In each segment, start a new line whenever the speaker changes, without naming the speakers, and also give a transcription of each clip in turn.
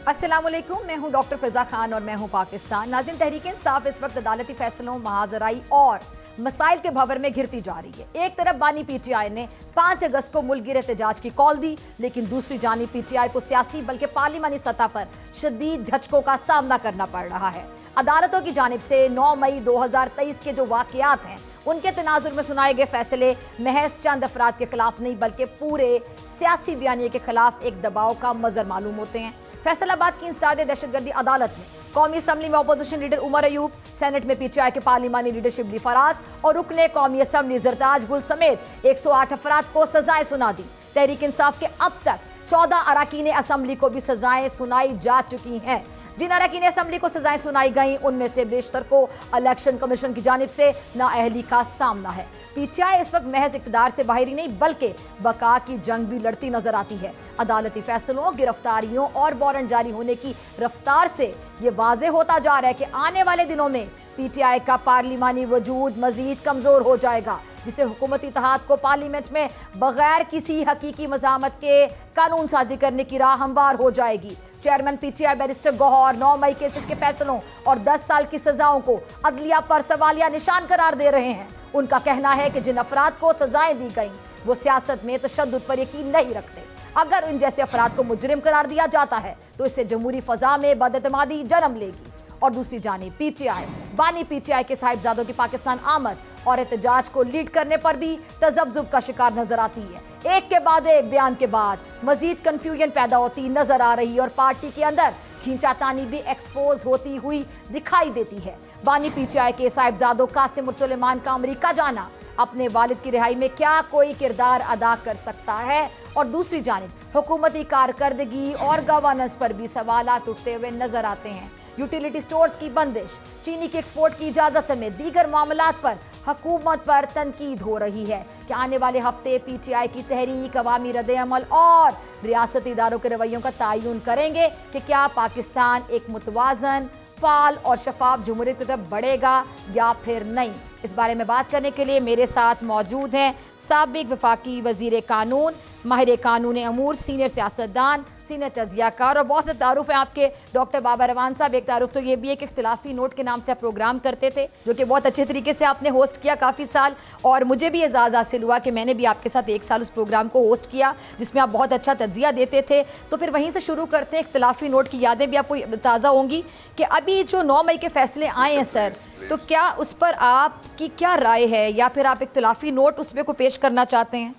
अस्सलामुअलैकुम, मैं हूं डॉक्टर फिजा खान और मैं हूं पाकिस्तान। नाज़रीन, तहरीक इंसाफ इस वक्त अदालती फैसलों, महाजराई और मसाइल के भंवर में घिरती जा रही है। एक तरफ बानी पीटीआई ने 5 अगस्त को मुल्कगिर एहतजाज की कॉल दी, लेकिन दूसरी जानिब पीटीआई को सियासी बल्कि पार्लिमानी सतह पर शदीद धचकों का सामना करना पड़ रहा है। अदालतों की जानिब से 9 मई 2023 के जो वाकयात हैं उनके तनाजुर में सुनाए गए फैसले महज चंद अफराद के खिलाफ नहीं बल्कि पूरे सियासी बयानिए के खिलाफ एक दबाव का मजर मालूम होते हैं। फैसलाबाद की इंसदाद दहशतगर्दी अदालत में कौमी असम्बली में opposition leader Umar Ayub, senate में पीटीआई के पार्लिमानी लीडर शिबली फराज और रुकने कौमी असम्बली जरताज गुल समेत 108 अफराद को सजाएं सुना दी। तहरीक इंसाफ के अब तक 14 अरकान असम्बली को भी सजाएं सुनाई जा चुकी हैं। जिन अरकान असम्बली को सजाएं सुनाई गई उनमें से बेशतर को इलेक्शन कमीशन की जानिब से नाअहली का सामना है। पीटीआई इस वक्त महज इक़्तिदार से बाहर ही नहीं बल्कि बका की जंग भी लड़ती नजर आती है। अदालती फैसलों, गिरफ्तारियों और वारंट जारी होने की रफ्तार से ये वाज़ेह होता जा रहा है कि आने वाले दिनों में पीटीआई का पार्लिमानी वजूद मजीद कमजोर हो जाएगा, जिससे हुकूमती इत्तेहाद को पार्लियामेंट में बगैर किसी हकीकी मज़ामत के कानून साजी करने की राह हमवार हो जाएगी। चेयरमैन पीटीआई बैरिस्टर गौहर 9 मई केसेस के फैसलों और 10 साल की सजाओं को अदलिया पर सवालिया निशान करार दे रहे हैं। उनका कहना है कि जिन अफराद को सजाएं दी गई वो सियासत में तशद्दुद पर यकीन नहीं रखते। अगर इन जैसे अफराद को मुजरिम करार दिया जाता है तो इससे जमहूरी फजा में बदएतमादी जन्म लेगी। और दूसरी जानिब पीटीआई बानी पीटीआई के साहिबजादों की पाकिस्तान आमद और एहतजाज को लीड करने पर भी तजब्जुब का शिकार नजर आती है। एक के बाद एक बयान के बाद मजीद कंफ्यूजन पैदा होती नजर आ रही है और पार्टी के अंदर खींचातानी भी एक्सपोज होती हुई दिखाई देती है। बानी पीटीआई के साहिबजादों कासिम और सुलेमान का अमेरिका जाना अपने वालिद की रिहाई में क्या कोई किरदार अदा कर सकता है? और दूसरी जानिब हुकूमती कारकर्दगी और गवर्नेंस पर भी सवालात उठते हुए नजर आते हैं। यूटिलिटी स्टोर्स की बंदिश, चीनी के एक्सपोर्ट की इजाजत में दीगर मामलात पर हुकूमत पर तनकीद हो रही है कि आने वाले हफ्ते पीटीआई की तहरीक, अवामी रद्द-ए-अमल और रियासती इदारों के रवैयों का तयन करेंगे कि क्या पाकिस्तान एक मुतवाज़न, फाल और शफाफ जमहूरियत की तरफ बढ़ेगा या फिर नहीं। इस बारे में बात करने के लिए मेरे साथ मौजूद हैं साबिक वफाकी वजीर कानून, माहिर कानून अमूर, सीनियर सियासतदान, सीनियर तजियाकार और बहुत से तारुफ हैं आपके डॉक्टर बाबा रवान साहब। एक तारुफ तो ये भी है कि इख्तिलाफी नोट के नाम से आप प्रोग्राम करते थे जो कि बहुत अच्छे तरीके से आपने होस्ट किया काफ़ी साल, और मुझे भी एजाज़ हासिल हुआ कि मैंने भी आपके साथ 1 साल उस प्रोग्राम को होस्ट किया जिसमें आप बहुत अच्छा तजिया देते थे। तो फिर वहीं से शुरू करते हैं। इख्तिलाफी नोट की यादें भी आपको ताज़ा होंगी कि अभी जो 9 मई के फैसले आए हैं सर, तो क्या उस पर आपकी क्या राय है या फिर आप इख्तिलाफी नोट उस पर को पेश करना चाहते हैं?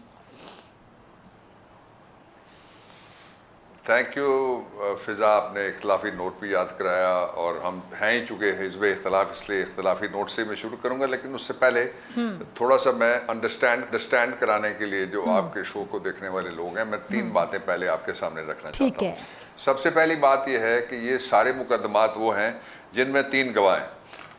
थैंक यू फिज़ा, आपने इख्तिलाफी नोट भी याद कराया और हम हैं ही चुके हिज़्ब इख्तिलाफ, इसलिए इख्तिलाफी नोट से मैं शुरू करूंगा। लेकिन उससे पहले थोड़ा सा मैं अंडरस्टैंड कराने के लिए जो आपके शो को देखने वाले लोग हैं, मैं 3 बातें पहले आपके सामने रखना चाहता हूँ। सबसे पहली बात यह है कि ये सारे मुकदमात वो हैं जिनमें 3 गवाह हैं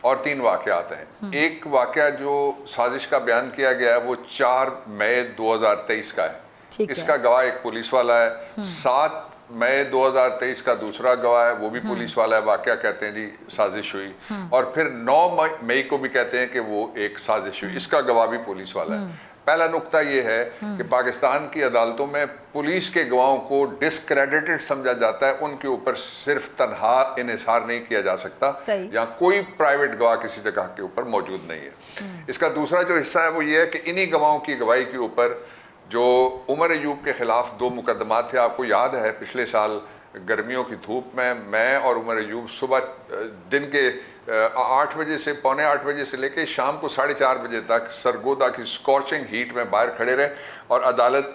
और 3 वाकयात हैं। एक वाकया जो साजिश का बयान किया गया है वो 4 मई 2023 का है। इसका गवाह एक पुलिस वाला है। 7 मई 2023 का दूसरा गवाह है, वो भी पुलिस वाला है। वाकया कहते हैं जी साजिश हुई, और फिर 9 मई को भी कहते हैं कि वो एक साजिश हुई, इसका गवाह भी पुलिस वाला है। पहला नुक्ता ये है कि पाकिस्तान की अदालतों में पुलिस के गवाहों को डिस्क्रेडिटेड समझा जाता है, उनके ऊपर सिर्फ तनहा इन्हिसार नहीं किया जा सकता, या कोई प्राइवेट गवाह किसी जगह के ऊपर मौजूद नहीं है। इसका दूसरा जो हिस्सा है वो ये है कि इन्हीं गवाहों की गवाही के ऊपर जो उमर अयूब के खिलाफ 2 मुकदमात थे, आपको याद है पिछले साल गर्मियों की धूप में मैं और उमर अयूब सुबह दिन के 8 बजे से पौने 8 बजे से लेकर शाम को 4:30 बजे तक सरगोदा की स्कॉर्चिंग हीट में बाहर खड़े रहे और अदालत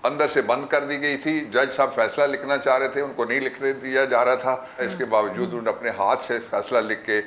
अंदर से बंद कर दी गई थी। जज साहब फैसला लिखना चाह रहे थे, उनको नहीं लिखने दिया जा रहा था। इसके बावजूद उन्होंने अपने हाथ से फैसला लिख के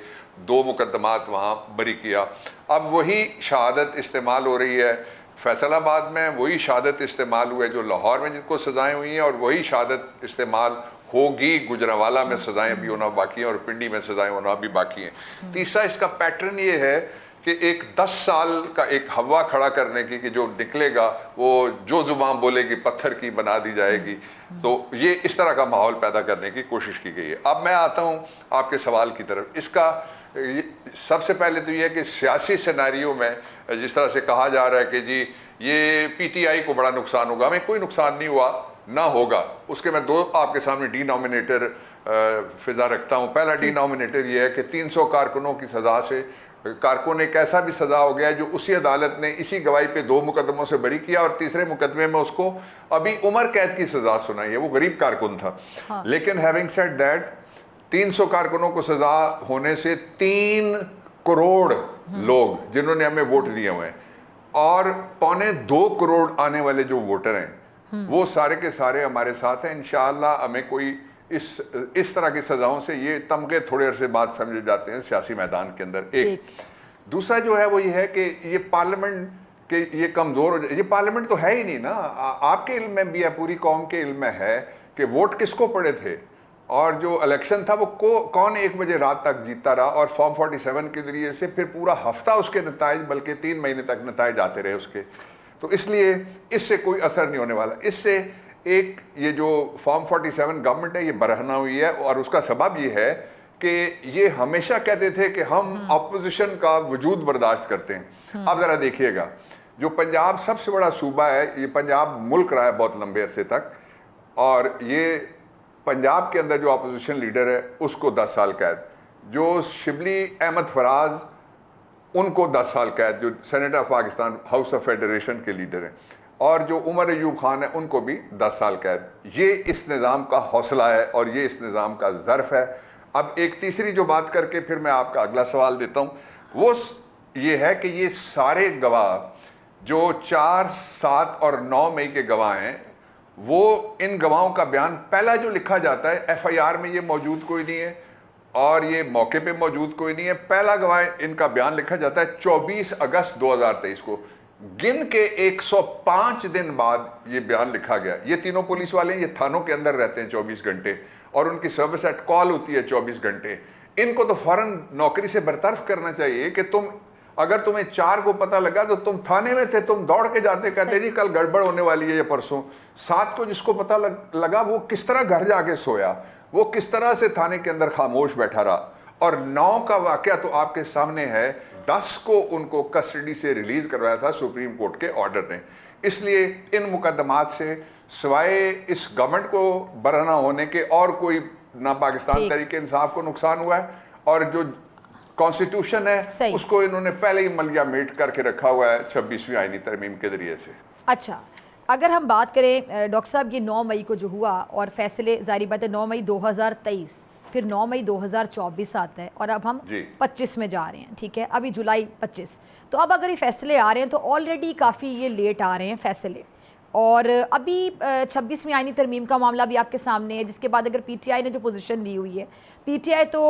2 मुकदमात वहाँ बरी किया। अब वही शहादत इस्तेमाल हो रही है फैसलाबाद में, वही शहादत इस्तेमाल हुए जो लाहौर में जिनको सजाएं हुई हैं, और वही शहादत इस्तेमाल होगी गुजरांवाला में सजाएं भी होना बाकी हैं और पिंडी में सजाएं होना भी बाकी हैं। तीसरा इसका पैटर्न ये है कि एक 10 साल का एक हवा खड़ा करने की कि जो निकलेगा वो जो जुबान बोलेगी पत्थर की बना दी जाएगी। तो ये इस तरह का माहौल पैदा करने की कोशिश की गई है। अब मैं आता हूँ आपके सवाल की तरफ। इसका सबसे पहले तो ये कि सियासी सिनेरियो में जिस तरह से कहा जा रहा है कि जी ये पीटीआई को बड़ा नुकसान होगा, हमें कोई नुकसान नहीं हुआ, ना होगा। उसके मैं 2 आपके सामने डिनोमिनेटर फिजा रखता हूं। पहला डिनोमिनेटर ये है कि 300 कारकुनों की सजा से कारकुन एक ऐसा भी सजा हो गया है जो उसी अदालत ने इसी गवाही पे 2 मुकदमों से बरी किया और तीसरे मुकदमे में उसको अभी उम्र कैद की सजा सुनाई है। वो गरीब कारकुन था।
हाँ।
लेकिन हैविंग सेड दैट 300 कारकुनों को सजा होने से 3 करोड़ लोग जिन्होंने हमें वोट दिए हुए हैं और 2.25 करोड़ आने वाले जो वोटर हैं वो सारे के सारे हमारे साथ हैं। इंशाअल्लाह हमें कोई इस तरह की सजाओं से ये तमगे थोड़े अरसे बाद समझे जाते हैं सियासी मैदान के अंदर। एक दूसरा जो है वो ये है कि ये पार्लियामेंट के ये कमजोर हो जाए। ये पार्लियामेंट तो है ही नहीं ना। आपके इल्म में भी है, पूरी कौम के इल्म में है कि वोट किसको पड़े थे और जो इलेक्शन था वो कौन 1 बजे रात तक जीतता रहा और फॉर्म 47 के जरिए से फिर पूरा हफ्ता उसके नताइज, बल्कि 3 महीने तक नताइज आते रहे उसके। तो इसलिए इससे कोई असर नहीं होने वाला। इससे एक ये जो फॉर्म 47 गवर्नमेंट है ये बरहना हुई है और उसका सबब ये है कि ये हमेशा कहते थे कि हम अपोजिशन का वजूद बर्दाश्त करते हैं। अब जरा देखिएगा, जो पंजाब सबसे बड़ा सूबा है, ये पंजाब मुल्क रहा है बहुत लंबे अरसे तक, और ये पंजाब के अंदर जो अपोजिशन लीडर है उसको 10 साल कैद, जो शिबली अहमद फराज उनको 10 साल कैद, जो senator of Pakistan house of federation के लीडर हैं, और जो उमर अयूब खान है उनको भी 10 साल कैद। ये इस निज़ाम का हौसला है और ये इस निज़ाम का ज़र्फ है। अब एक तीसरी जो बात करके फिर मैं आपका अगला सवाल देता हूँ, वो ये है कि ये सारे गवाह जो 4, 7 और 9 मई के गवाह हैं, वो इन गवाहों का बयान पहला जो लिखा जाता है FIR में ये मौजूद कोई नहीं है और ये मौके पे मौजूद कोई नहीं है। पहला गवाह इनका बयान लिखा जाता है 24 अगस्त 2023 को। गिन के 105 दिन बाद ये बयान लिखा गया। ये तीनों पुलिस वाले हैं, ये थानों के अंदर रहते हैं 24 घंटे और उनकी सर्विस एट कॉल होती है 24 घंटे। इनको तो फौरन नौकरी से बर्तरफ करना चाहिए कि अगर तुम्हें 4 को पता लगा तो तुम थाने में थे, तुम दौड़ के जाते, कहते जी कल गड़बड़ होने वाली है या परसों। 7 को जिसको पता लगा वो किस तरह घर जाके सोया, वो किस तरह से थाने के अंदर खामोश बैठा रहा। और 9 का वाकया तो आपके सामने है, 10 को उनको कस्टडी से रिलीज करवाया था सुप्रीम कोर्ट के ऑर्डर ने। इसलिए इन मुकदमात से सिवाय इस गवर्नमेंट को बरहना होने के और कोई ना पाकिस्तान तरीके इंसाफ को नुकसान हुआ है और जो कॉन्स्टिट्यूशन है उसको इन्होंने पहले ही मलियामेट करके रखा हुआ है 26वीं आईनी तरमीम के जरिए से।
अच्छा, अगर हम बात करें डॉक्टर साहब, ये 9 मई को जो हुआ और फैसले, जारी बात है 9 मई 2023, फिर 9 मई 2024 आता है और अब हम 25 में जा रहे हैं, ठीक है, अभी जुलाई 25। तो अब अगर ये फैसले आ रहे हैं तो ऑलरेडी काफ़ी ये लेट आ रहे हैं फैसले, और अभी 26वीं आईनी तरमीम का मामला भी आपके सामने है, जिसके बाद अगर PTI ने जो पोजीशन ली हुई है, PTI तो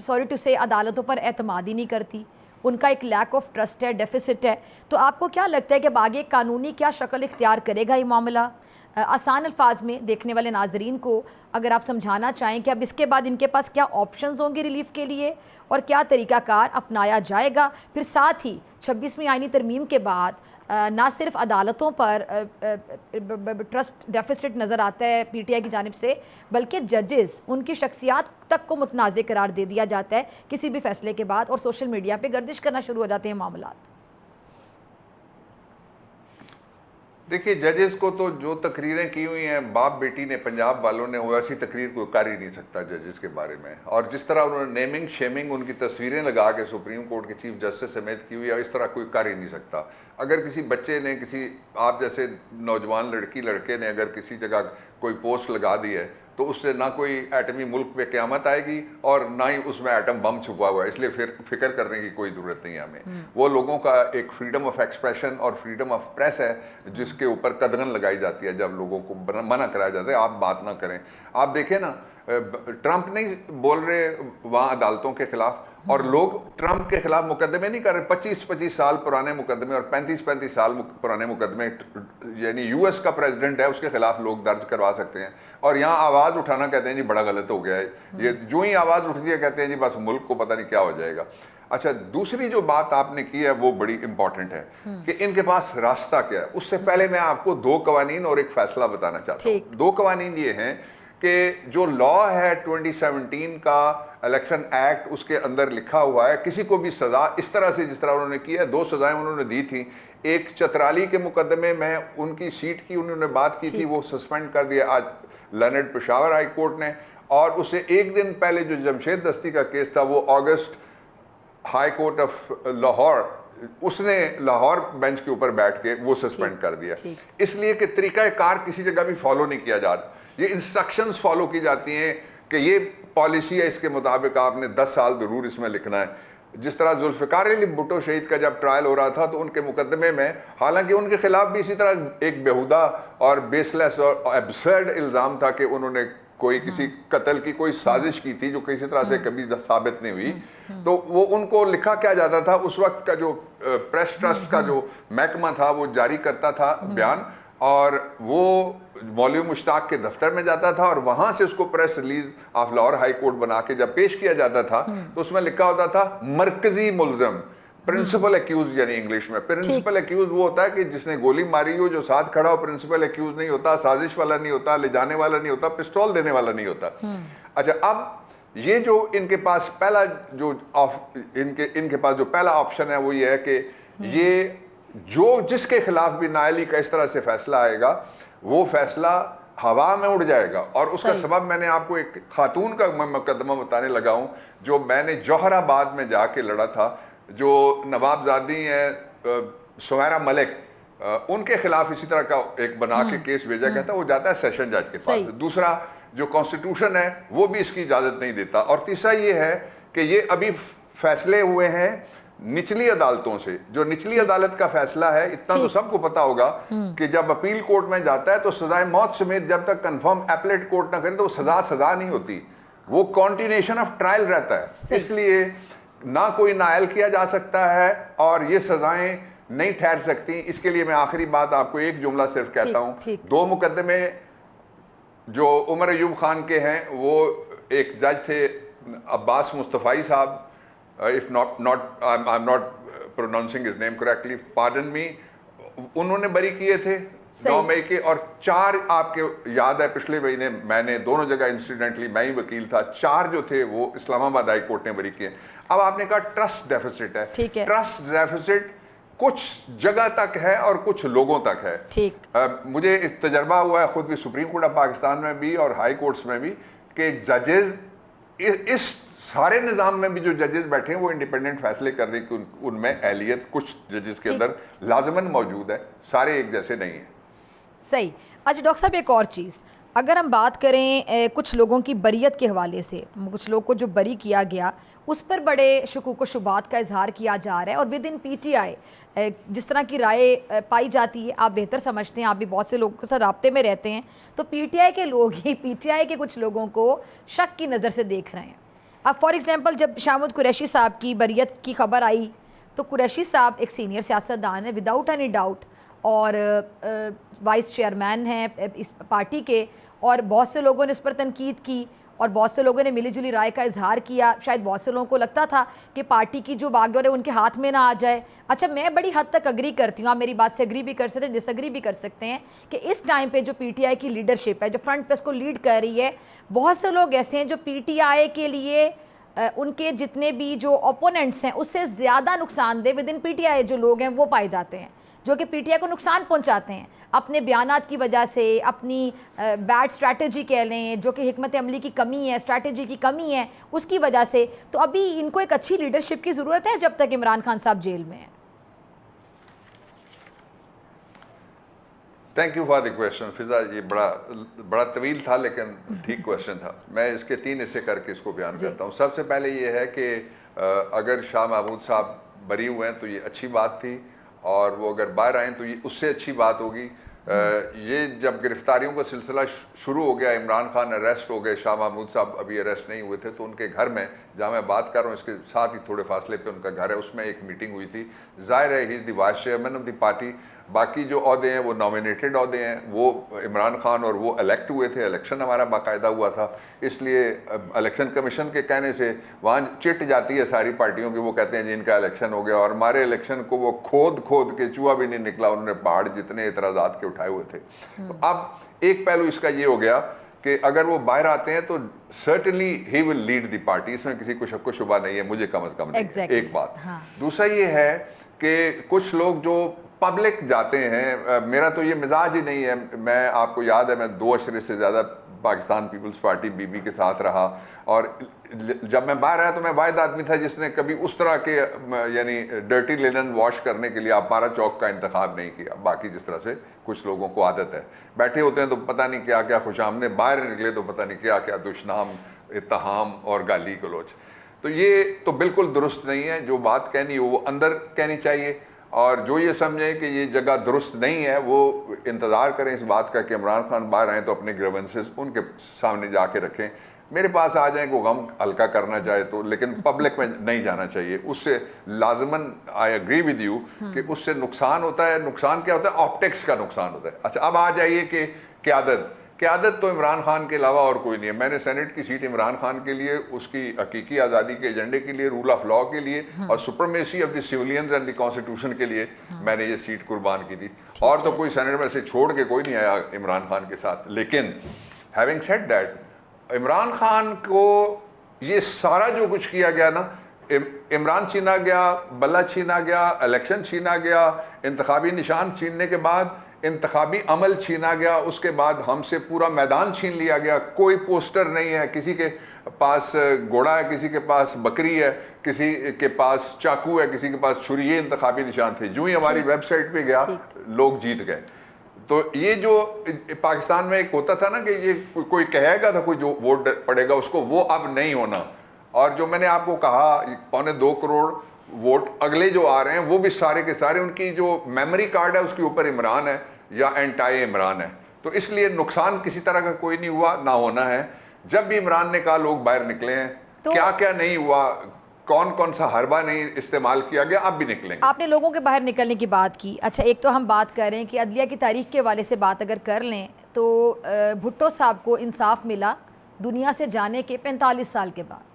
सॉरी टू से अदालतों पर एतमाद ही नहीं करती, उनका एक लैक ऑफ ट्रस्ट है, डेफिसिट है। तो आपको क्या लगता है कि अब आगे कानूनी क्या शक्ल इख्तियार करेगा ये मामला? आसान अल्फाज में देखने वाले नाजरीन को अगर आप समझाना चाहें कि अब इसके बाद इनके पास क्या ऑप्शंस होंगे रिलीफ के लिए और क्या तरीक़ाकार अपनाया जाएगा। फिर साथ ही 26वीं आईनी तरमीम के बाद ना सिर्फ अदालतों पर ट्रस्ट डेफिसिट नज़र आता है PTI की जानिब से, बल्कि जजेस, उनकी शख्सियात तक को मुतनाज़ करार दे दिया जाता है किसी भी फैसले के बाद, और सोशल मीडिया पे गर्दिश करना शुरू हो जाते हैं मामला।
देखिए, जजेस को तो जो तकरीरें की हुई हैं बाप बेटी ने, पंजाब वालों ने, वो ऐसी तकरीर कोई कर ही नहीं सकता जजेस के बारे में। और जिस तरह उन्होंने नेमिंग शेमिंग उनकी तस्वीरें लगा के सुप्रीम कोर्ट के चीफ जस्टिस समेत की हुई है, इस तरह कोई कर ही नहीं सकता। अगर किसी बच्चे ने, किसी आप जैसे नौजवान लड़की लड़के ने अगर किसी जगह कोई पोस्ट लगा दी है तो उससे ना कोई एटमी मुल्क पे क़यामत आएगी और ना ही उसमें एटम बम छुपा हुआ है, इसलिए फिर फिक्र करने की कोई ज़रूरत नहीं है हमें। वो लोगों का एक फ्रीडम ऑफ एक्सप्रेशन और फ्रीडम ऑफ प्रेस है जिसके ऊपर कदगन लगाई जाती है जब लोगों को मना कराया जाता है आप बात ना करें। आप देखें ना, ट्रंप नहीं बोल रहे वहाँ अदालतों के खिलाफ, और लोग ट्रंप के खिलाफ मुकदमे नहीं कर रहे। 25-25 साल पुराने मुकदमे और 35-35 साल पुराने मुकदमे, यानी US का प्रेसिडेंट है उसके खिलाफ लोग दर्ज करवा सकते हैं, और यहाँ आवाज़ उठाना कहते हैं जी बड़ा गलत हो गया है। ये जो ही आवाज़ उठती है कहते हैं जी बस मुल्क को पता नहीं क्या हो जाएगा। अच्छा, दूसरी जो बात आपने की है वो बड़ी इंपॉर्टेंट है कि इनके पास रास्ता क्या है। उससे पहले मैं आपको 2 कवानीन और एक फैसला बताना चाहता हूँ। 2 कवानीन ये हैं कि जो लॉ है 2017 का इलेक्शन एक्ट, उसके अंदर लिखा हुआ है किसी को भी सजा इस तरह से जिस तरह उन्होंने किया, 2 सजाएं उन्होंने दी थी। एक चतराली के मुकदमे में उनकी सीट की उन्होंने बात की थी, वो सस्पेंड कर दिया आज लर्नेड पेशावर हाई कोर्ट ने, और उससे एक दिन पहले जो जमशेद दस्ती का केस था वो अगस्त हाई कोर्ट ऑफ लाहौर, उसने लाहौर बेंच के ऊपर बैठ के वो सस्पेंड कर दिया, इसलिए कि तरीकाकार किसी जगह भी फॉलो नहीं किया जा रहा। ये इंस्ट्रक्शंस फॉलो की जाती हैं कि ये पॉलिसी है, इसके मुताबिक आपने 10 साल जरूर इसमें लिखना है। जिस तरह जुल्फिकार अली भुट्टो शहीद का जब ट्रायल हो रहा था तो उनके मुकदमे में, हालांकि उनके खिलाफ भी इसी तरह एक बेहुदा और बेसलेस और एब्सर्ड इल्जाम था कि उन्होंने कोई किसी कत्ल की कोई साजिश की थी जो किसी तरह से कभी साबित नहीं हुई, तो वो उनको लिखा क्या जाता था, उस वक्त का जो प्रेस ट्रस्ट का जो महकमा था वो जारी करता था बयान, और वो मौलवी मुश्ताक के दफ्तर में जाता था और वहां से उसको press release of Lahore high court बना के जब पेश किया जाता था तो उसमें लिखा होता था मरकजी मुलजम, प्रिंसिपल एक्यूज, यानी इंग्लिश में प्रिंसिपल एक्यूज वो होता है कि जिसने गोली मारी हो, जो साथ खड़ा हो। प्रिंसिपल एक्यूज नहीं होता, साजिश वाला नहीं होता, ले जाने वाला नहीं होता, पिस्टल देने वाला नहीं होता। अच्छा, अब ये जो इनके पास पहला जो इनके पास जो पहला ऑप्शन है वो ये है कि ये जो जिसके खिलाफ भी नाअहली का इस तरह से फैसला आएगा वो फैसला हवा में उड़ जाएगा। और उसका सबब मैंने आपको एक खातून का मुकदमा बताने लगा हूं जो मैंने जौहराबाद में जाके लड़ा था, जो नवाबजादी हैं सुमैरा मलिक, उनके खिलाफ इसी तरह का एक बना के केस भेजा गया था, वो जाता है सेशन जज के पास। दूसरा, जो कॉन्स्टिट्यूशन है वो भी इसकी इजाजत नहीं देता। और तीसरा ये है कि ये अभी फैसले हुए हैं निचली अदालतों से। जो निचली अदालत का फैसला है, इतना तो सबको पता होगा कि जब अपील कोर्ट में जाता है तो सजाए मौत समेत जब तक कंफर्म एपलेट कोर्ट ना करे तो वो सजा नहीं होती, वो कॉन्टिन्यूएशन ऑफ ट्रायल रहता है। इसलिए ना कोई नायल किया जा सकता है और ये सजाएं नहीं ठहर सकती। इसके लिए मैं आखिरी बात आपको एक जुमला सिर्फ कहता हूं। 2 मुकदमे जो उमर अयूब खान के हैं, वो एक जज थे अब्बास मुस्तफाई साहब, if I'm not pronouncing his name correctly, pardon me, उन्होंने बरी किए थे 9 मई के, और 4 आपके याद है पिछले महीने मैंने दोनों जगह इंसिडेंटली मैं ही वकील था, 4 जो थे वो इस्लामाबाद हाई कोर्ट ने बरी किए। अब आपने कहा ट्रस्ट डेफिसिट है, ट्रस्ट डेफिसिट कुछ जगह तक है और कुछ लोगों तक है। ठीक मुझे तजर्बा हुआ है खुद भी सुप्रीम कोर्ट ऑफ पाकिस्तान में भी और हाई कोर्ट्स में भी कि जजेस इस सारे निजाम में भी जो जजेस बैठे हैं वो इंडिपेंडेंट फैसले करने की उनमें अहलियत कुछ जजेस के अंदर लाजमन मौजूद है, सारे एक जैसे नहीं है।
सही। अच्छा डॉक्टर साहब, एक और चीज़, अगर हम बात करें कुछ लोगों की बरियत के हवाले से, कुछ लोग को जो बरी किया गया उस पर बड़े शकूक व शुबात का इजहार किया जा रहा है, और विद इन PTI जिस तरह की राय पाई जाती है, आप बेहतर समझते हैं, आप भी बहुत से लोगों के साथ राब्ते में रहते हैं, तो PTI के लोग ही PTI के कुछ लोगों को शक की नज़र से देख रहे हैं। अब फॉर एग्जांपल जब शामुद कुरैशी साहब की बरियत की खबर आई तो कुरैशी साहब एक सीनियर सियासतदान है विदाउट एनी डाउट, और वाइस चेयरमैन हैं इस पार्टी के, और बहुत से लोगों ने इस पर तनकीद की और बहुत से लोगों ने मिलीजुली राय का इजहार किया। शायद बहुत से लोगों को लगता था कि पार्टी की जो बागडोर है उनके हाथ में ना आ जाए। अच्छा, मैं बड़ी हद तक अग्री करती हूँ, आप मेरी बात से अग्री भी कर सकते हैं, डिसअग्री भी कर सकते हैं, कि इस टाइम पे जो PTI की लीडरशिप है, जो फ्रंट पे इसको लीड कर रही है, बहुत से लोग ऐसे हैं जो PTI के लिए उनके जितने भी जो ओपोनेंट्स हैं उससे ज़्यादा नुकसानदेह विद इन PTI जो लोग हैं वो पाए जाते हैं, जो कि PTI को नुकसान पहुंचाते हैं अपने बयानात की वजह से, अपनी बैड स्ट्रैटेजी कह लें, जो कि हिकमत अमली की कमी है, स्ट्रैटेजी की कमी है, उसकी वजह से। तो अभी इनको एक अच्छी लीडरशिप की ज़रूरत है जब तक इमरान खान साहब जेल में हैं।
Thank you for the question Fiza, ये बड़ा तवील था लेकिन ठीक क्वेश्चन था। मैं इसके 3 हिस्से करके इसको बयान करता हूँ। सबसे पहले ये है कि अगर शाह महमूद साहब बरी हुए हैं तो ये अच्छी बात थी, और वो अगर बाहर आए तो ये उससे अच्छी बात होगी। ये जब गिरफ्तारियों का सिलसिला शुरू हो गया, इमरान खान अरेस्ट हो गए, शाह महमूद साहब अभी अरेस्ट नहीं हुए थे, तो उनके घर में, जहाँ मैं बात कर रहा हूँ इसके साथ ही थोड़े फासले पे उनका घर है, उसमें एक मीटिंग हुई थी। जाहिर है he is the vice chairman of the party, बाकी जो अहदे हैं वो नॉमिनेटेड अहदे हैं, वो इमरान खान और वो इलेक्ट हुए थे, इलेक्शन हमारा बाकायदा हुआ था, इसलिए इलेक्शन कमीशन के कहने से वहाँ चिट जाती है सारी पार्टियों की, वो कहते हैं जी इनका इलेक्शन हो गया, और हमारे इलेक्शन को वो खोद के चूहा भी नहीं निकला, उन्होंने पहाड़ जितने एतराज़ात के उठाए हुए थे। तो अब एक पहलू इसका ये हो गया कि अगर वो बाहर आते हैं तो certainly he will lead the party, इसमें किसी को शक व शुबा नहीं है, मुझे कम से कम नहीं। एक बात। दूसरा ये है कि कुछ लोग जो पब्लिक जाते हैं, मेरा तो ये मिजाज ही नहीं है, मैं आपको याद है मैं 2 अशरे से ज़्यादा पाकिस्तान पीपल्स पार्टी बीबी के साथ रहा, और जब मैं बाहर आया तो मैं वाहिद आदमी था जिसने कभी उस तरह के यानी डर्टी लिनन वॉश करने के लिए अपारा चौक का इंतखाब नहीं किया। बाकी जिस तरह से कुछ लोगों को आदत है, बैठे होते हैं तो पता नहीं क्या क्या खुशामने, बाहर निकले तो पता नहीं क्या क्या दुश्नाम, इत्तहाम और गाली गलोच। तो ये तो बिल्कुल दुरुस्त नहीं है। जो बात कहनी हो वो अंदर कहनी चाहिए, और जो ये समझें कि ये जगह दुरुस्त नहीं है वो इंतज़ार करें इस बात का कि इमरान खान बाहर आएँ तो अपने ग्रीवेंसेस उनके सामने जाके रखें। मेरे पास आ जाएं, को गम हल्का करना चाहे तो, लेकिन पब्लिक में नहीं जाना चाहिए। उससे लाजमन आई एग्री विद यू कि उससे नुकसान होता है। नुकसान क्या होता है? ऑप्टिक्स का नुकसान होता है। अच्छा, अब आ जाइए कि क़यादत तो इमरान खान के अलावा और कोई नहीं है। मैंने सेनेट की सीट इमरान खान के लिए, उसकी हकीकी आज़ादी के एजेंडे के लिए, रूल ऑफ लॉ के लिए और supremacy of the civilians and the constitution के लिए मैंने ये सीट कुर्बान की थी। और तो कोई सेनेट में से छोड़ के कोई नहीं आया इमरान खान के साथ। लेकिन having said that, Imran Khan को ये सारा जो कुछ किया गया ना, इमरान छीना गया, बल्ला छीना गया, इलेक्शन छीना गया, इंतखाबी निशान छीनने के बाद इंतखाबी अमल छीना गया, उसके बाद हमसे पूरा मैदान छीन लिया गया। कोई पोस्टर नहीं है, किसी के पास घोड़ा है, किसी के पास बकरी है, किसी के पास चाकू है, किसी के पास छुरी। ये इंतखाबी निशान थे। जो ही हमारी वेबसाइट पे गया लोग जीत गए। तो ये जो पाकिस्तान में एक होता था ना कि ये कोई कहेगा था कोई जो वोट पड़ेगा उसको, वो अब नहीं होना। और जो मैंने आपको कहा 2.25 करोड़ वोट अगले जो आ रहे हैं वो भी सारे के सारे, उनकी जो मेमोरी कार्ड है उसके ऊपर इमरान है या एंटाई इमरान है। तो इसलिए नुकसान किसी तरह का कोई नहीं हुआ, ना होना है। जब भी इमरान ने कहा लोग बाहर निकले हैं, तो क्या क्या नहीं हुआ, कौन कौन सा हरबा नहीं इस्तेमाल किया गया, अब भी निकलेंगे।
आपने लोगों के बाहर निकलने की बात की। अच्छा, एक तो हम बात कर रहे हैं कि अदलिया की तारीख के हवाले से बात अगर कर लें तो भुट्टो साहब को इंसाफ मिला दुनिया से जाने के 45 साल के बाद।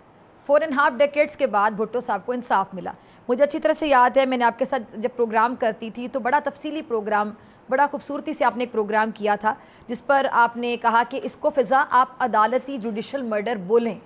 4.5 डेकेड्स के बाद भुट्टो साहब को इंसाफ मिला। मुझे अच्छी तरह से याद है, मैंने आपके साथ जब प्रोग्राम करती थी तो बड़ा तफसीली प्रोग्राम, बड़ा खूबसूरती से आपने एक प्रोग्राम किया था जिस पर आपने कहा कि इसको फ़िज़ा आप अदालती जुडिशल मर्डर बोलें।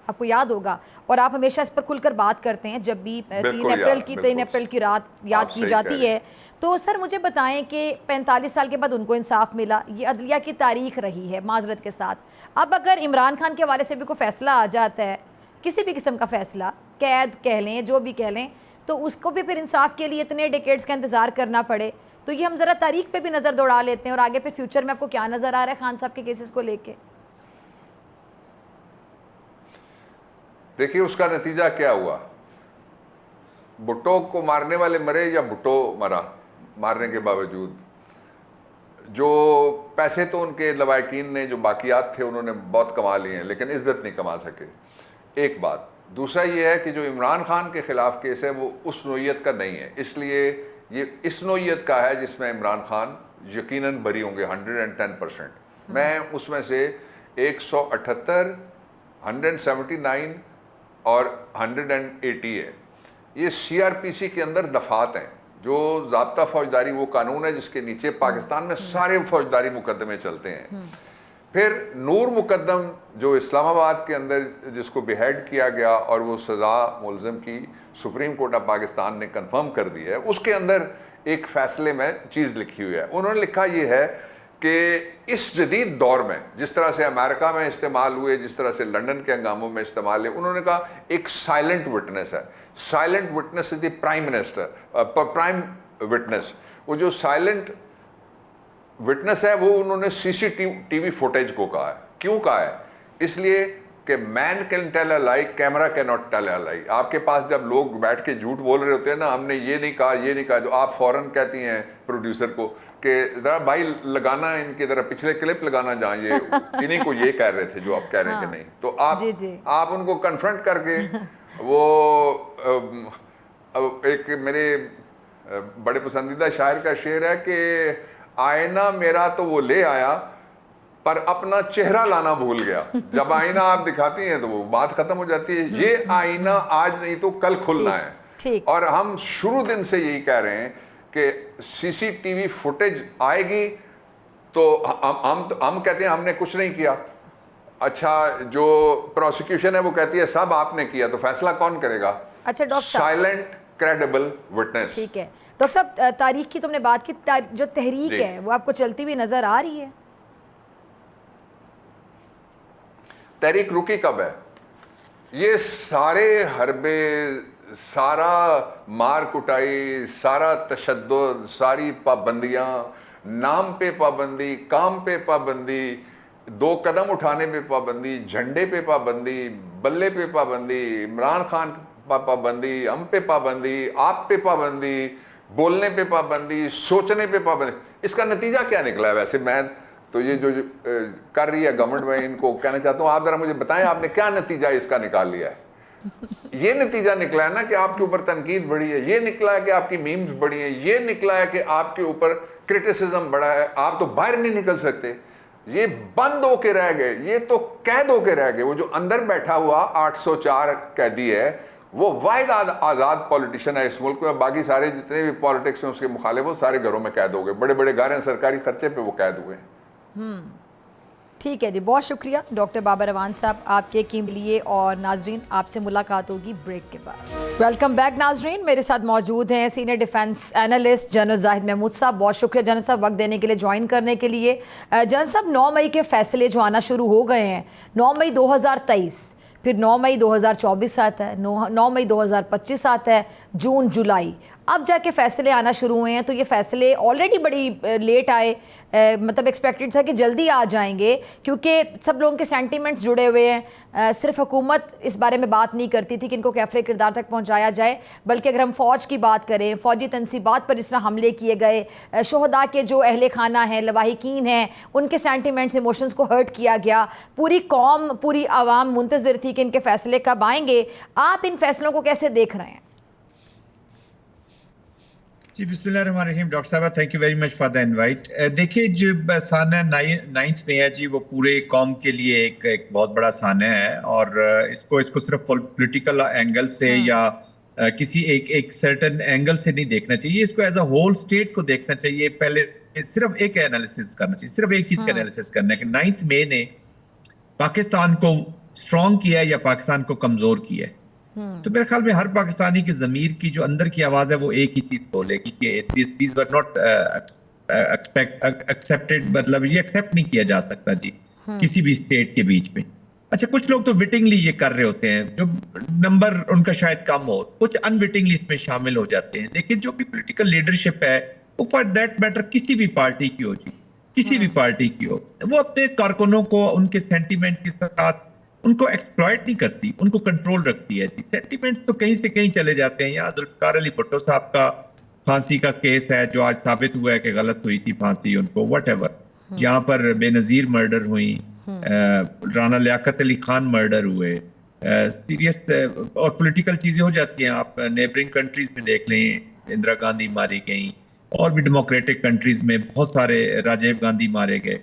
आपको याद होगा, और आप हमेशा इस पर खुलकर बात करते हैं जब भी 3 अप्रैल की रात याद की जाती है। तो सर मुझे बताएं कि 45 साल के बाद उनको इंसाफ मिला, ये अदलिया की तारीख रही है माजरत के साथ। अब अगर इमरान खान के हवाले से भी कोई फ़ैसला आ जाता है, किसी भी किस्म का फ़ैसला, कैद कह लें, जो भी कह लें, तो उसको भी फिर इंसाफ के लिए इतने डिकेड्स का इंतज़ार करना पड़े। तो ये हम ज़रा तारीख पे भी नज़र दौड़ा लेते हैं और आगे फिर फ्यूचर में आपको क्या नज़र आ रहा है खान साहब के केसेस को लेके?
देखिए उसका नतीजा क्या हुआ। भुट्टो को मारने वाले मरे या भुट्टो मरा, मारने के बावजूद जो पैसे तो उनके लवाकिन ने, जो बाकियात थे, उन्होंने बहुत कमा लिए हैं, लेकिन इज्जत नहीं कमा सके। एक बात। दूसरा ये है कि जो इमरान खान के खिलाफ केस है वो उस नोयत का नहीं है, इसलिए ये इस नोयत का है जिसमें इमरान खान यकीनन बरी होंगे 110%। मैं उसमें से 178, 179 और 180 है। ये CRPC के अंदर दफात हैं, जो ज़ाब्ता फौजदारी वो कानून है जिसके नीचे पाकिस्तान में सारे फौजदारी मुकदमे चलते हैं। फिर नूर मुकदम जो इस्लामाबाद के अंदर जिसको बेहेड किया गया और वो सज़ा मुलज़िम की सुप्रीम कोर्ट ऑफ पाकिस्तान ने कंफर्म कर दी है, उसके अंदर एक फ़ैसले में चीज़ लिखी हुई है। उन्होंने लिखा ये है कि इस जदीद दौर में जिस तरह से अमेरिका में इस्तेमाल हुए, जिस तरह से लंदन के हंगामों में इस्तेमाल है, उन्होंने कहा एक साइलेंट विटनेस है। Silent witness is the prime minister, prime witness. वो जो साइलेंट विटनेस है वो उन्होंने CCTV फुटेज को कहा है। क्यों कहा है? इसलिए कि man can tell a lie, camera can not tell a lie. आपके पास जब लोग बैठ के झूठ बोल रहे होते हैं ना, हमने ये नहीं कहा, ये नहीं कहा, तो आप फौरन कहती हैं प्रोड्यूसर को कि जरा भाई लगाना इनके, जरा पिछले क्लिप लगाना जहाँ ये इन्हीं को ये कह रहे थे जो आप कह रहे हैं कि नहीं। तो आप उनको कन्फ्रंट करके वो एक मेरे बड़े पसंदीदा शायर का शेर है कि आईना मेरा तो वो ले आया पर अपना चेहरा लाना भूल गया। जब आईना आप दिखाती हैं तो वो बात खत्म हो जाती है। ये आईना आज नहीं तो कल खुलना है। और हम शुरू दिन से यही कह रहे हैं कि CCTV फुटेज आएगी तो हम कहते हैं हमने कुछ नहीं किया। अच्छा, जो प्रोसिक्यूशन है वो कहती है सब आपने किया, तो फैसला कौन करेगा?
अच्छा डॉक्टर साहब,
साइलेंट क्रेडिबल विटनेस।
ठीक है डॉक्टर साहब, तारीख की तुमने बात की, जो तहरीक है वो आपको चलती हुई नजर आ रही है?
तहरीक रुकी कब है? ये सारे हरबे, सारा मार कुटाई, सारा तशद्दुद, सारी पाबंदियां, नाम पे पाबंदी, काम पे पाबंदी, 2 कदम उठाने पे पाबंदी, झंडे पे पाबंदी, बल्ले पे पाबंदी, इमरान खान पे पाबंदी, हम पे पाबंदी, आप पे पाबंदी, बोलने पे पाबंदी, सोचने पे पाबंदी। इसका नतीजा क्या निकला है? वैसे मैं तो ये जो कर रही है गवर्नमेंट, में इनको कहना चाहता हूं, आप जरा मुझे बताएं आपने क्या नतीजा इसका निकाल लिया है? ये नतीजा निकला है ना कि आपके ऊपर तनकीद बढ़ी है, ये निकला है कि आपकी मीम्स बढ़ी है, ये निकला है कि आपके ऊपर क्रिटिसिज्म बढ़ा है, आप तो बाहर नहीं निकल सकते, ये बंद होके रह गए, ये तो कैद होके रह गए। वो जो अंदर बैठा हुआ 804 कैदी है, वो वाहिद आजाद पॉलिटिशियन है इस मुल्क में। बाकी सारे जितने भी पॉलिटिक्स में उसके मुखालिफ, वो सारे घरों में कैद हो गए, बड़े बड़े घर हैं, सरकारी खर्चे पे वो कैद हुए हैं।
ठीक है जी, बहुत शुक्रिया डॉक्टर बाबर अवान साहब आपके कीमती लिए। और नाजरीन, आपसे मुलाकात होगी ब्रेक के बाद। वेलकम बैक नाजरीन, मेरे साथ मौजूद हैं senior defence analyst general Zahid Mahmood साहब। बहुत शुक्रिया जनरल साहब वक्त देने के लिए, ज्वाइन करने के लिए। जनरल साहब, 9 मई के फैसले जो आना शुरू हो गए हैं, 9 मई 2023, फिर 9 मई 2024 आता है, 9 मई 2025 आता है, जून जुलाई, अब जाके फैसले आना शुरू हुए हैं। तो ये फैसले ऑलरेडी बड़ी लेट आए, मतलब एक्सपेक्टेड था कि जल्दी आ जाएंगे, क्योंकि सब लोगों के सेंटिमेंट्स जुड़े हुए हैं। सिर्फ हुकूमत इस बारे में बात नहीं करती थी कि इनको कैफरे किरदार तक पहुंचाया जाए, बल्कि अगर हम फ़ौज की बात करें, फ़ौजी तनसीबात पर इस तरह हमले किए गए, शोहदा के जो अहले खाना हैं, लवाहिकीन हैं, उनके सेंटिमेंट्स, इमोशंस को हर्ट किया गया। पूरी कौम, पूरी आवाम मुंतज़िर थी कि इनके फैसले कब आएंगे। आप इन फैसलों को कैसे देख रहे हैं?
जी बिस्मिल्लाहिर्रहमानिर्रहीम। डॉक्टर साहब, thank you very much for the invite. देखिए, जो साना 9th में है जी, वो पूरे कौम के लिए एक बहुत बड़ा साना है, और इसको सिर्फ पॉलिटिकल एंगल से या किसी एक सर्टेन एंगल से नहीं देखना चाहिए, इसको एज अ होल स्टेट को देखना चाहिए। पहले सिर्फ एक एनालिसिस करना चाहिए, सिर्फ एक चीज का एनालिसिस करना है कि 9th मई ने पाकिस्तान को स्ट्रॉन्ग किया है या पाकिस्तान को कमजोर किया है। तो मेरे ख्याल में हर पाकिस्तानी की ज़मीर की जो अंदर की आवाज है, वो एक ही चीज बोलेगी कि these were not accepted, मतलब ये एक्सेप्ट नहीं किया जा सकता जी किसी भी स्टेट के बीच में। अच्छा, कुछ लोग तो विटिंगली ये कर रहे होते हैं, जो नंबर उनका शायद कम हो, कुछ अनविटिंगली इसमें शामिल हो जाते हैं। लेकिन जो भी पॉलिटिकल लीडरशिप है, वो फॉर दैट मैटर किसी भी पार्टी की हो जी, किसी भी पार्टी की हो, वो अपने कारकुनों को उनके सेंटीमेंट के साथ उनको एक्सप्लॉइट नहीं करती, उनको कंट्रोल रखती है जी। सेंटीमेंट्स तो कहीं से कहीं चले जाते हैं। यहाँ जुल्फिकार अली भुट्टो साहब का फांसी का केस है, जो आज साबित हुआ है कि गलत हुई थी फांसी उनको, व्हाटएवर। यहाँ पर बेनजीर मर्डर हुई, राना लियाकत अली खान मर्डर हुए, सीरियस और पॉलिटिकल चीजें हो जाती हैं। आप नेबरिंग कंट्रीज में देख लें, इंदिरा गांधी मारी गई, और भी डेमोक्रेटिक कंट्रीज में बहुत सारे, राजीव गांधी मारे गए।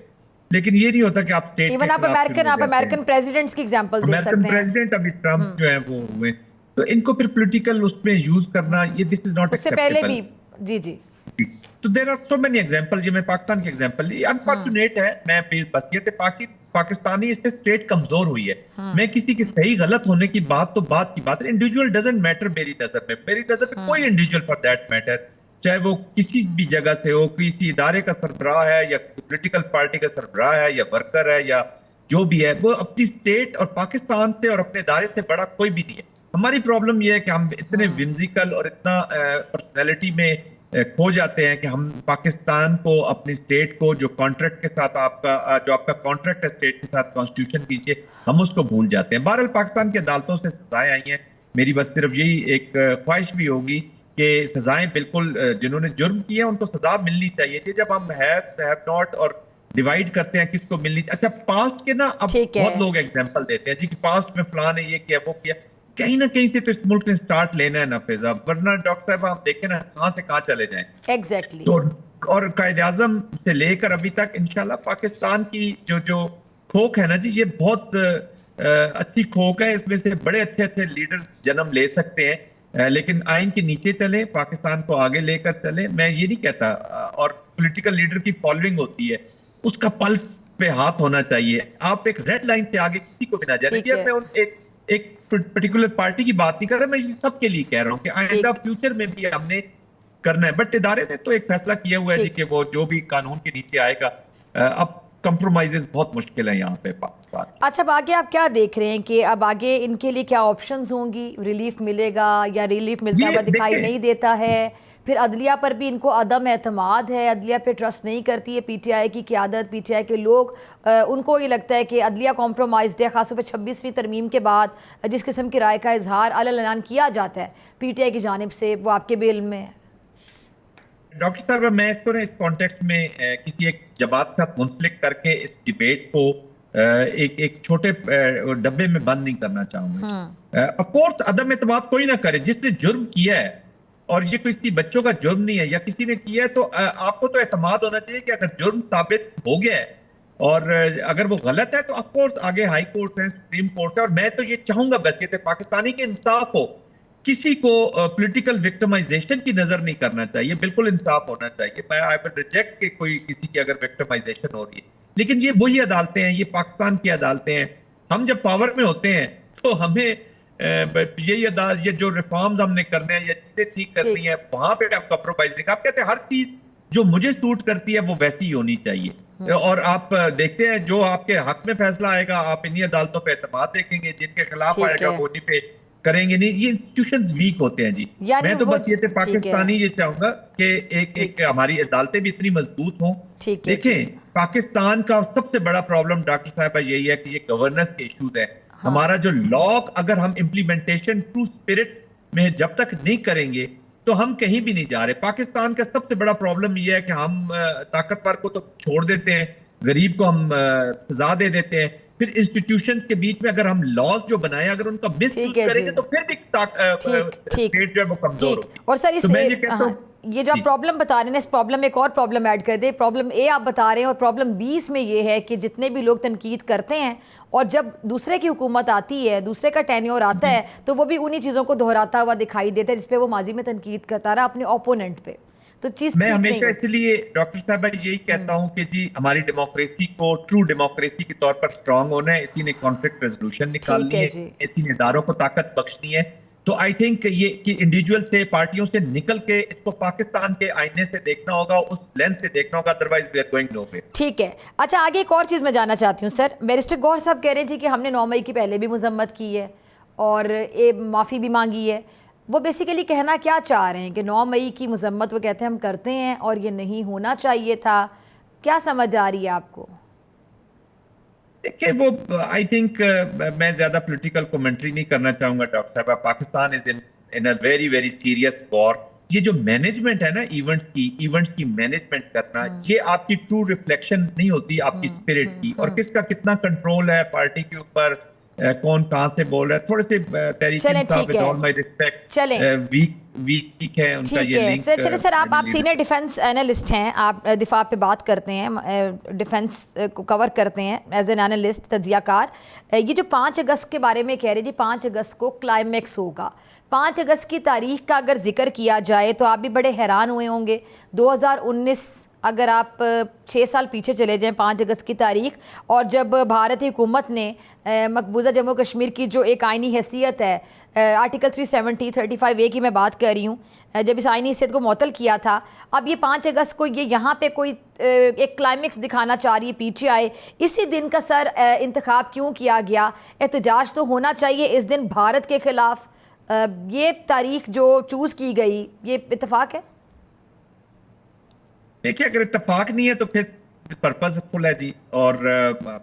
लेकिन ये नहीं होता कि आप स्टेट
इवन आप अमेरिकन प्रेसिडेंट्स की एग्जांपल दे सकते हैं।
अमेरिकन प्रेसिडेंट अभी ट्रम्प जो है वो हुए, तो इनको फिर पॉलिटिकल उसमें यूज करना, ये दिस इज नॉट
उससे पहले भी जी
तो there are so many example. जी मैं पाकिस्तान के एग्जांपल ली, अनफॉर्चुनेट है, मैं बसियत पाकिस्तानी इससे स्टेट कमजोर हुई है। मैं किसी के सही गलत होने की बात तो बात की बात है, इंडिविजुअल डजंट मैटर। मेरी नजर में कोई इंडिविजुअल फॉर दैट मैटर, चाहे वो किसी भी जगह से हो, किसी इदारे का सरबराह है या किसी पॉलिटिकल पार्टी का सरबराह है या वर्कर है या जो भी है, वो अपनी स्टेट और पाकिस्तान से और अपने इदारे से बड़ा कोई भी नहीं है। हमारी प्रॉब्लम ये है कि हम इतने विम्जिकल और इतना पर्सनैलिटी में खो जाते हैं कि हम पाकिस्तान को, अपनी स्टेट को, जो कॉन्ट्रैक्ट के साथ आपका कॉन्ट्रैक्ट है स्टेट के साथ कॉन्स्टिट्यूशन कीजिए, हम उसको भूल जाते हैं। बहरहाल पाकिस्तान की अदालतों से सजाएं आई हैं, मेरी बस सिर्फ यही एक ख्वाहिश भी होगी कि सजाएं बिल्कुल, जिन्होंने जुर्म किया उनको सजा मिलनी चाहिए थी। जब हम हैव नॉट और डिवाइड करते हैं किसको मिलनी। अच्छा, पास्ट के ना अब बहुत लोग एग्जांपल देते हैं जी कि पास्ट में फलां ने ये किया वो किया, कहीं ना कहीं से तो इस मुल्क ने स्टार्ट लेना है ना फिजा, वरना डॉक्टर साहब आप देखें ना कहां से कहां चले जाएं।
एग्जैक्टली।
तो और कायदे आजम से लेकर अभी तक इंशाल्लाह पाकिस्तान की जो खोक है ना जी, ये बहुत अच्छी खोक है। इसमें से बड़े अच्छे अच्छे लीडर्स जन्म ले सकते हैं, लेकिन आइन के नीचे चले, पाकिस्तान को आगे लेकर चले। मैं ये नहीं कहता, और पॉलिटिकल लीडर की फॉलोइंग होती है, उसका पल्स पे हाथ होना चाहिए। आप एक रेड लाइन से आगे किसी को भी ना जाने। मैं एक पर्टिकुलर पार्टी की बात नहीं कर रहा, मैं सबके लिए कह रहा हूँ कि आइंदा फ्यूचर में भी हमने करना है। बट इदारे ने तो एक फैसला किया हुआ है जी कि वो जो भी कानून के नीचे आएगा। अब कंप्रोमाइजेस बहुत मुश्किल है यहाँ पे पाकिस्तान।
अच्छा, अब आगे आप क्या देख रहे हैं कि अब आगे इनके लिए क्या ऑप्शंस होंगी? रिलीफ मिलेगा या रिलीफ मिलता हुआ दिखाई नहीं देता है? फिर अदलिया पर भी इनको अदम एतमाद है, अदलिया पे ट्रस्ट नहीं करती है पीटीआई की क़यादत, पीटीआई के लोग। उनको ये लगता है कि अदलिया कॉम्प्रोमाइज्ड है, ख़ासतौर पर 26वीं तरमीम के बाद जिस किस्म की राय का इजहार अलग किया जाता है पीटीआई की जानिब से, वो आपके भी इल्म में है?
डॉक्टर साहब, मैं इसको ना इस कॉन्टेक्स्ट में किसी एक जमात के साथ मुंसलिक करके इस डिबेट को एक छोटे डब्बे में बंद नहीं करना चाहूंगा। ऑफ कोर्स अदम एतमाद कोई ना करे, जिसने जुर्म किया है, और ये किसी बच्चों का जुर्म नहीं है या किसी ने किया है, तो आपको तो एतमाद होना चाहिए कि अगर जुर्म साबित हो गया है और अगर वो गलत है तो ऑफ कोर्स आगे हाई कोर्ट है, सुप्रीम कोर्ट है। और मैं तो ये चाहूंगा बस ये पाकिस्तानी के इंसाफ हो, किसी को पॉलिटिकल विक्टिमाइजेशन की नजर नहीं करना चाहिए, बिल्कुल इंसाफ होना चाहिए। मैं आई विल रिजेक्ट कि कोई किसी की अगर विक्टिमाइजेशन हो रही है, लेकिन ये वही अदालतें हैं, ये पाकिस्तान की अदालतें हैं। हम जब पावर में होते हैं तो हमें ये जो रिफॉर्म्स हमने करने हैं या चीजें ठीक करनी है, वहां पे आप कॉम्प्रोमाइज नहीं। आप कहते हैं हर चीज जो मुझे सूट करती है वो वैसी ही होनी चाहिए। और आप देखते हैं जो आपके हक में फैसला आएगा, आप इन्हीं अदालतों पे एतमाद देखेंगे, जिनके खिलाफ आएगा वो उन्हीं पे करेंगे नहीं। ये इंस्टीट्यूशंस वीक होते हैं जी। मैं तो बस ये पाकिस्तानी ये चाहूंगा कि एक हमारी अदालतें भी इतनी मजबूत हों। देखें, पाकिस्तान का सबसे बड़ा प्रॉब्लम डॉक्टर साहब यही है कि ये गवर्नेंस के इश्यूज है। हमारा जो लॉ अगर हम इम्प्लीमेंटेशन ट्रू स्पिरिट में जब तक नहीं करेंगे तो हम कहीं भी नहीं जा रहे। पाकिस्तान का सबसे बड़ा प्रॉब्लम यह है कि हम ताकतवर को तो छोड़ देते हैं, गरीब को हम सजा दे देते हैं, फिर इंस्टीट्यूशंस के बीच में अगर हम लॉज जो बनाए अगर उनका मिसयूज करेंगे तो फिर भी स्टेट जो है वो कमजोर होगी।
और सर ये जो आप प्रॉब्लम बता रहे हैं, इस प्रॉब्लम में एक और प्रॉब्लम ऐड कर दे। प्रॉब्लम ए आप बता रहे हैं और प्रॉब्लम बी इसमें ये है कि जितने भी लोग तनकीद करते हैं और जब दूसरे की हुकूमत आती है, दूसरे का टेन्योर आता है, तो वो भी उन्हीं चीज़ों को दोहराता हुआ दिखाई देता है जिस पे वो माजी में तनकीद करता रहा अपने ओपोनेंट पे। तो चीज
मैं हमेशा इसलिए डॉक्टर साहब यही कहता हूं कि जी हमारी डेमोक्रेसी को ट्रू डेमोक्रेसी के तौर पर स्ट्रांग होना है। इसी ने कॉन्फ्लिक्ट रेजोल्यूशन निकालनी है, इसी ने इदारों को ताकत बख्शनी है। तो आई थिंक ये कि इंडिविजुअल से, पार्टियों से निकल के इसको पाकिस्तान के आईने से देखना होगा, उस लेंस से देखना होगा, otherwise we are going nowhere.
ठीक है। अच्छा, आगे एक और चीज़ मैं जानना चाहती हूँ सर। बैरिस्टर गौहर साहब कह रहे हैं कि हमने 9 मई की पहले भी मजम्मत की है और माफ़ी भी मांगी है। वो बेसिकली कहना क्या चाह रहे हैं कि 9 मई की मजम्मत वो कहते हैं हम करते हैं और ये नहीं होना चाहिए था। क्या समझ आ रही है आपको?
देखिए, वो आई थिंक मैं ज्यादा पॉलिटिकल कमेंट्री नहीं करना चाहूंगा डॉक्टर साहब। Pakistan is in a very very serious war. ये जो मैनेजमेंट है ना इवेंट्स की मैनेजमेंट करना, ये आपकी ट्रू रिफ्लेक्शन नहीं होती आपकी स्पिरिट की, और किसका कितना कंट्रोल है पार्टी के ऊपर, कौन कहां से बोल रहा है। थोड़े से Tehreek Insaf with all my respect weak है उनका ये लिंक।
चलिए सर, आप सीनियर डिफेंस एनालिस्ट हैं, आप दिफा पे बात करते हैं, डिफेंस को कवर करते हैं एज एन एनालिस्ट, तज्जियाकार। ये जो 5 अगस्त के बारे में कह रहे जी, 5 अगस्त को क्लाइमेक्स होगा। 5 अगस्त की तारीख का अगर जिक्र किया जाए तो आप भी बड़े हैरान हुए होंगे। 2019 अगर आप 6 साल पीछे चले जाएं 5 अगस्त की तारीख, और जब भारतीय हुकूमत ने मकबूजा जम्मू कश्मीर की जो एक आइनी हैसियत है, आर्टिकल 370 35A की मैं बात कर रही हूँ, जब इस आइनी हैसियत को मुअत्तल किया था, अब ये 5 अगस्त को ये यहाँ पे कोई एक क्लाइमेक्स दिखाना चाह रही है पीटीआई। इसी दिन का सर इंतखाब क्यों किया गया? एहतजाज तो होना चाहिए इस दिन भारत के खिलाफ। ये तारीख जो चूज़ की गई, ये इत्तेफाक है?
देखिए, अगर इत्तेफाक नहीं है तो फिर पर्पसफुल है जी। और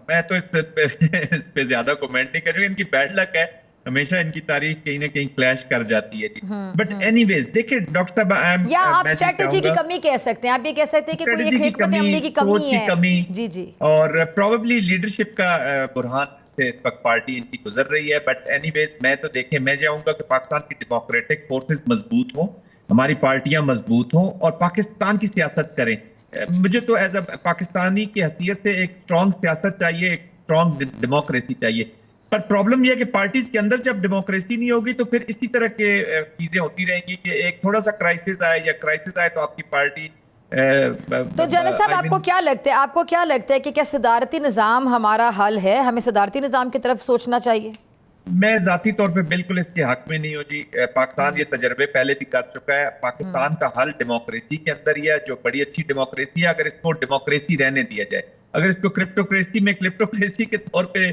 मैं तो इस पे ज्यादा कमेंट नहीं करूँगा। इनकी बैड लक है, हमेशा इनकी तारीख कहीं ना कहीं क्लैश कर जाती है जी। बट एनीवेज देखिए डॉक्टर साहब,
या आप स्ट्रेटजी की कमी कह सकते हैं, आप ये कह सकते हैं कि कोई एक हिकमत अमली की कमी है। जी जी।
और प्रोबेबली लीडरशिप का बुरहान से इस वक्त पार्टी इनकी गुजर रही है। बट एनीवेज मैं तो देखिए, मैं चाहूंगा कि पाकिस्तान की डेमोक्रेटिक फोर्सेस मजबूत हों, हमारी पार्टियां मजबूत हों और पाकिस्तान की सियासत करें। मुझे तो एज अ पाकिस्तानी की हैसियत से एक स्ट्रॉन्ग सियासत चाहिए, एक स्ट्रॉन्ग डेमोक्रेसी चाहिए। पर प्रॉब्लम यह है कि पार्टीज के अंदर जब डेमोक्रेसी नहीं होगी तो फिर इसी तरह के चीजें होती रहेंगी कि एक थोड़ा सा क्राइसिस आए या क्राइसिस आए तो आपकी पार्टी
तो जनरल साहब, आपको क्या लगता है कि क्या सदारती निज़ाम हमारा हल है? हमें सदारती निज़ाम की तरफ सोचना चाहिए?
मैं जाती तौर पे बिल्कुल इसके हक में नहीं हूँ जी। पाकिस्तान ये तजर्बे पहले भी कर चुका है। पाकिस्तान का हल डेमोक्रेसी के अंदर ही है, जो बड़ी अच्छी डेमोक्रेसी है। अगर इसको डेमोक्रेसी रहने दिया जाए, अगर इसको क्रिप्टोक्रेसी के तौर पे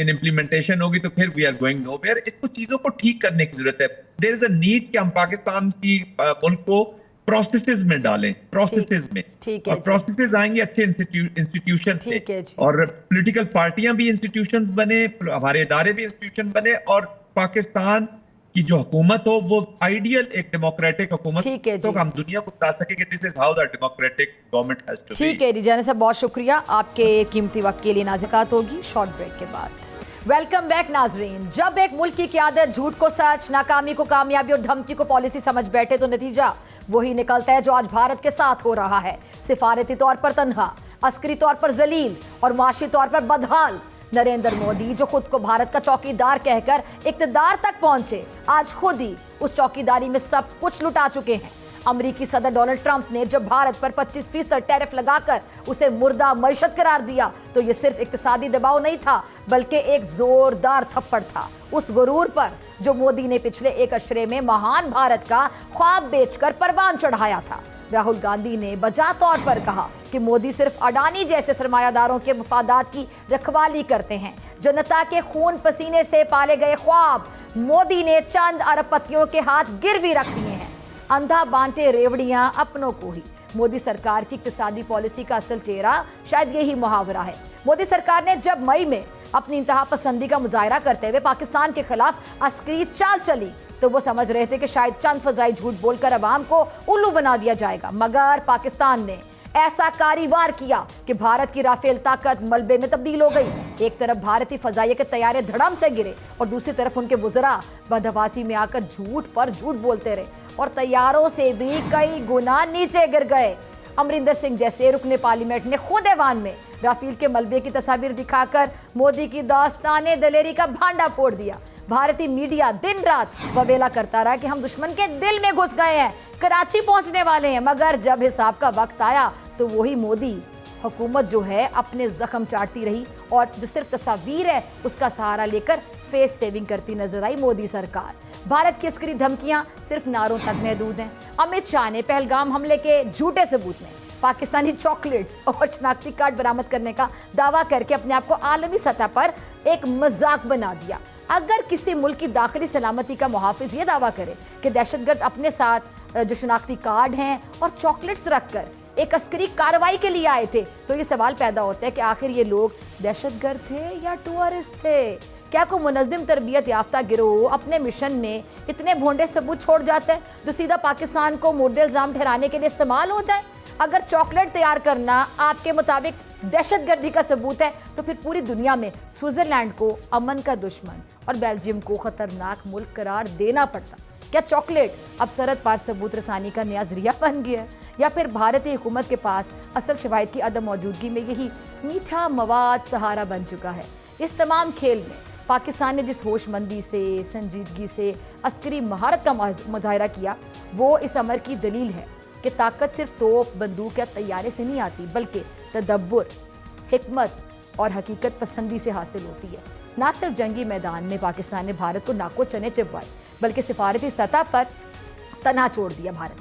इम्प्लीमेंटेशन होगी तो फिर वी आर गोइंग नोवेयर। इसको चीजों को ठीक करने की जरूरत है। देयर इज अ नीड कि हम पाकिस्तान की मुल्क को प्रोसेसेस में डालें, प्रोसेसेस में, और प्रोसेसेस आएंगे अच्छे इंस्टीट्यूशन से, और पॉलिटिकल पार्टियां भी इंस्टीट्यूशंस बने, हमारे इदारे भी इंस्टीट्यूशन बने, और पाकिस्तान की जो हुकूमत हो वो आइडियल एक डेमोक्रेटिक हुकूमत हो, तो हम दुनिया को बता सके कि this is how the democratic government has to be.
ठीक है रिजाना साहब, बहुत शुक्रिया आपके कीमती वक्त के लिए। नाज़िकात होगी शॉर्ट ब्रेक के बाद। वेलकम बैक नाजरीन। जब एक मुल्क की क़यादत झूठ को सच, नाकामी को कामयाबी और धमकी को पॉलिसी समझ बैठे तो नतीजा वही निकलता है जो आज भारत के साथ हो रहा है। सिफारती तौर पर तनहा, अस्करी तौर पर जलील और माशी तौर पर बदहाल नरेंद्र मोदी, जो खुद को भारत का चौकीदार कहकर इक़्तिदार तक पहुंचे, आज खुद ही उस चौकीदारी में सब कुछ लुटा चुके हैं। अमेरिकी सदर डोनाल्ड ट्रंप ने जब भारत पर 25% टैरिफ लगाकर उसे मुर्दा मईशत करार दिया तो यह सिर्फ इक्तिसादी दबाव नहीं था बल्कि एक जोरदार थप्पड़ था उस गुरूर पर जो मोदी ने पिछले एक अशरे में महान भारत का ख्वाब बेचकर परवान चढ़ाया था। राहुल गांधी ने बजा तौर पर कहा कि मोदी सिर्फ अडानी जैसे सरमायादारों के मफादात की रखवाली करते हैं। जनता के खून पसीने से पाले गए ख्वाब मोदी ने चंद अरबपतियों के हाथ गिरवी रख दिए हैं। अंधा बांटे रेवड़ियां अपनों को ही। मोदी सरकार की इक्तिसादी पॉलिसी का असल चेहरा शायद यही मुहावरा है। मोदी सरकार ने जब मई में अपनी इंतहा पसंदी का मुजाहरा करते हुए पाकिस्तान के खिलाफ अस्करी चाल चली तो वो समझ रहे थे कि शायद चंद फजाई झूठ बोलकर अवाम को उल्लू बना दिया जाएगा, मगर पाकिस्तान ने ऐसा कारीवार किया कि भारत की राफेल ताकत मलबे में तब्दील हो गई। एक तरफ भारतीय फजाइये के तैयारे धड़म से गिरे और दूसरी तरफ उनके वुज़रा बदहवासी में आकर झूठ पर झूठ बोलते रहे और तैयारों से भी कई गुना नीचे गिर गए। अमरिंदर सिंह जैसे रुकने पार्लियामेंट ने खुद ऐवान में राफेल के मलबे की तस्वीर दिखाकर मोदी की दास्ताने दलेरी का भांडा फोड़ दिया। भारतीय मीडिया दिन रात बवेला करता रहा कि हम दुश्मन के दिल में घुस गए हैं, कराची पहुंचने वाले हैं, मगर जब हिसाब का वक्त आया तो वही मोदी हुकूमत जो है अपने जख्म चाटती रही और जो सिर्फ तस्वीर है उसका सहारा लेकर फेस सेविंग करती नजर आई मोदी सरकार। भारत की अस्करी धमकियां सिर्फ नारों तक महदूद हैं। अमित शाह ने पहलगाम हमले के झूठे सबूत में पाकिस्तानी चॉकलेट्स और शनाख्ती कार्ड बरामद करने का दावा करके अपने आप को आलमी सतह पर एक मजाक बना दिया। अगर किसी मुल्क की दाखिली सलामती का मुहाफिज ये दावा करे कि दहशतगर्द अपने साथ जो शनाख्ती कार्ड हैं और चॉकलेट्स रखकर एक अस्करी कार्रवाई के लिए आए थे तो ये सवाल पैदा होता है कि आखिर ये लोग दहशतगर्द थे या टूरिस्ट थे? क्या कोई मुनज़्ज़िम तरबियत याफ्ता गिरोह अपने मिशन में इतने भोंडे सबूत छोड़ जाते हैं जो सीधा पाकिस्तान को मुर्दे इल्ज़ाम ठहराने के लिए इस्तेमाल हो जाए? अगर चॉकलेट तैयार करना आपके मुताबिक दहशतगर्दी का सबूत है तो फिर पूरी दुनिया में स्विट्जरलैंड को अमन का दुश्मन और बेल्जियम को खतरनाक मुल्क करार देना पड़ता। क्या चॉकलेट अब सरहद पार सबूत रसानी का नया जरिया बन गया है या फिर भारतीय हुकूमत के पास असल शवाहिद की अदम मौजूदगी में यही मीठा मवाद सहारा बन चुका है? इस तमाम खेल में पाकिस्तान ने जिस होशमंदी से, संजीदगी से अस्करी महारत का मुजाहरा किया वो इस अमर की दलील है कि ताकत सिर्फ तोप, बंदूक या तैयारे से नहीं आती बल्कि तदब्बुर, हिकमत और हकीकत पसंदी से हासिल होती है। ना सिर्फ जंगी मैदान में पाकिस्तान ने भारत को नाको चने चिपवाए बल्कि सिफारती सतह पर तना छोड़ दिया। भारत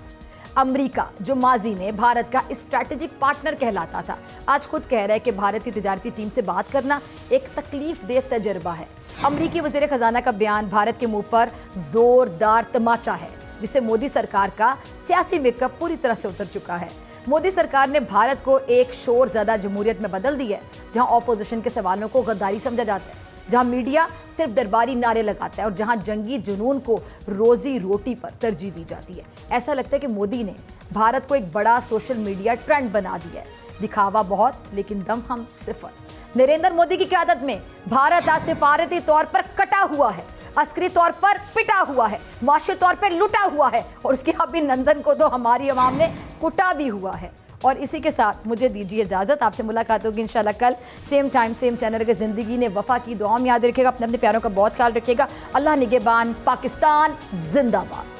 अमेरिका जो माजी में भारत का स्ट्रैटेजिक पार्टनर कहलाता था आज खुद कह रहा है कि भारत की तिजारती टीम से बात करना एक तकलीफ दे तजर्बा है। अमेरिकी वज़ीर खजाना का बयान भारत के मुंह पर जोरदार तमाचा है जिससे मोदी सरकार का सियासी मेकअप पूरी तरह से उतर चुका है। मोदी सरकार ने भारत को एक शोरज़दा जमहूरियत में बदल दी है जहां ऑपोजिशन के सवालों को गद्दारी समझा जाता है, जहां मीडिया सिर्फ दरबारी नारे लगाता है और जहां जंगी जुनून को रोजी रोटी पर तरजीह दी जाती है। ऐसा लगता है कि मोदी ने भारत को एक बड़ा सोशल मीडिया ट्रेंड बना दिया है। दिखावा बहुत लेकिन दम हम सिफर। नरेंद्र मोदी की क़यादत में भारत आज सिफारती तौर पर कटा हुआ है, अस्करी तौर पर पिटा हुआ है, माशी तौर पर लुटा हुआ है और उसके अभिनंदन को तो हमारी आवाम ने कुटा भी हुआ है। और इसी के साथ मुझे दीजिए इजाज़त, आपसे मुलाकात होगी इंशाल्लाह कल सेम टाइम सेम चैनल। अगर ज़िंदगी ने वफ़ा की दुआ में याद रखिएगा, अपने प्यारों का बहुत ख्याल रखिएगा। अल्लाह निगहबान, पाकिस्तान जिंदाबाद।